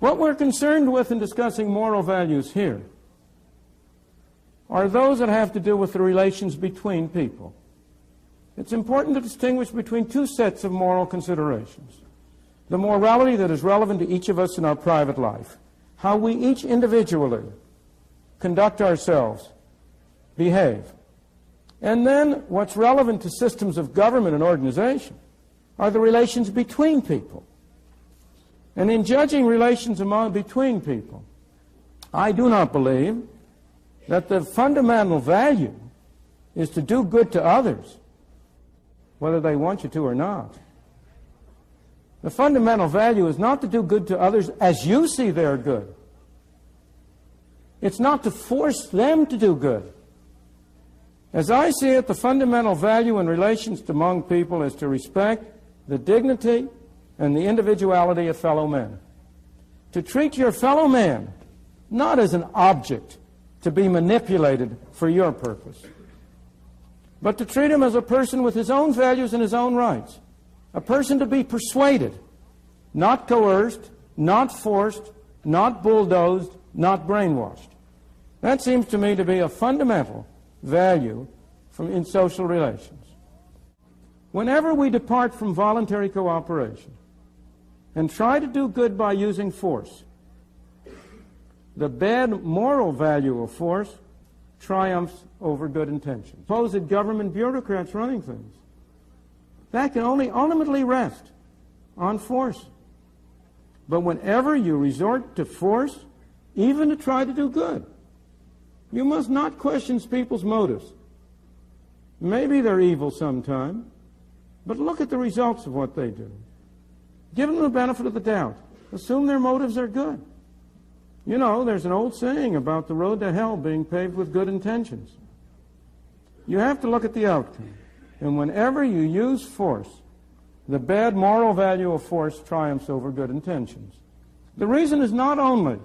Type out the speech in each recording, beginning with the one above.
What we're concerned with in discussing moral values here are those that have to do with the relations between people. It's important to distinguish between two sets of moral considerations. The morality that is relevant to each of us in our private life, how we each individually conduct ourselves, behave. And then what's relevant to systems of government and organization are the relations between people. And in judging relations between people, I do not believe that the fundamental value is to do good to others, whether they want you to or not. The fundamental value is not to do good to others as you see they're good. It's not to force them to do good. As I see it, the fundamental value in relations among people is to respect the dignity and the individuality of fellow men. To treat your fellow man not as an object to be manipulated for your purpose, but to treat him as a person with his own values and his own rights. A person to be persuaded, not coerced, not forced, not bulldozed, not brainwashed. That seems to me to be a fundamental value in social relations. Whenever we depart from voluntary cooperation and try to do good by using force, the bad moral value of force triumphs over good intentions. Supposed government bureaucrats running things. That can only ultimately rest on force. But whenever you resort to force, even to try to do good, you must not question people's motives. Maybe they're evil sometime, but look at the results of what they do. Give them the benefit of the doubt. Assume their motives are good. You know, there's an old saying about the road to hell being paved with good intentions. You have to look at the outcome. And whenever you use force, the bad moral value of force triumphs over good intentions. The reason is not only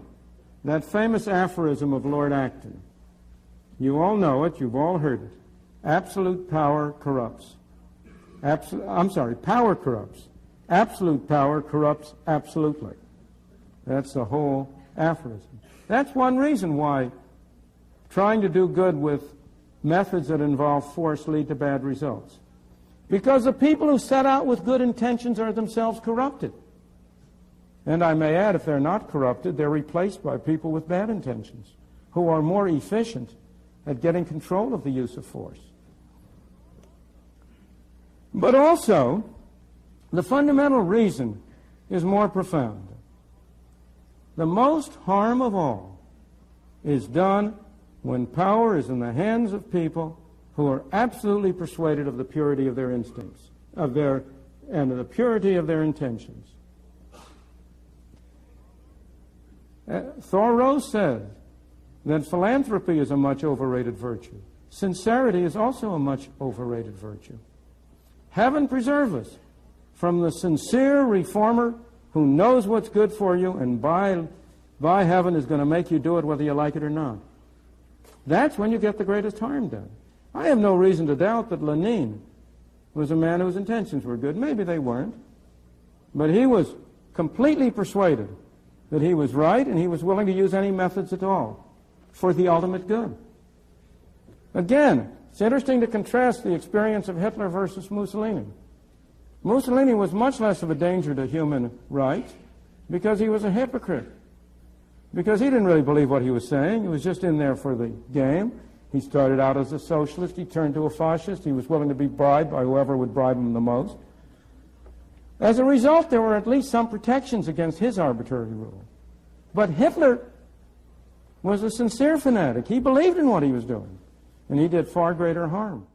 that famous aphorism of Lord Acton. You all know it, you've all heard it. Absolute power corrupts. Power corrupts. Absolute power corrupts absolutely. That's the whole aphorism. That's one reason why trying to do good with methods that involve force lead to bad results. Because the people who set out with good intentions are themselves corrupted. And I may add, if they're not corrupted, they're replaced by people with bad intentions, who are more efficient at getting control of the use of force. But also, the fundamental reason is more profound. The most harm of all is done when power is in the hands of people who are absolutely persuaded of the purity of their instincts, and the purity of their intentions. Thoreau said that philanthropy is a much overrated virtue. Sincerity is also a much overrated virtue. Heaven preserve us from the sincere reformer who knows what's good for you and by heaven is going to make you do it whether you like it or not. That's when you get the greatest harm done. I have no reason to doubt that Lenin was a man whose intentions were good. Maybe they weren't. But he was completely persuaded that he was right, and he was willing to use any methods at all for the ultimate good. Again, it's interesting to contrast the experience of Hitler versus Mussolini. Mussolini was much less of a danger to human rights because he was a hypocrite. Because he didn't really believe what he was saying. He was just in there for the game. He started out as a socialist. He turned to a fascist. He was willing to be bribed by whoever would bribe him the most. As a result, there were at least some protections against his arbitrary rule. But Hitler was a sincere fanatic. He believed in what he was doing, and he did far greater harm.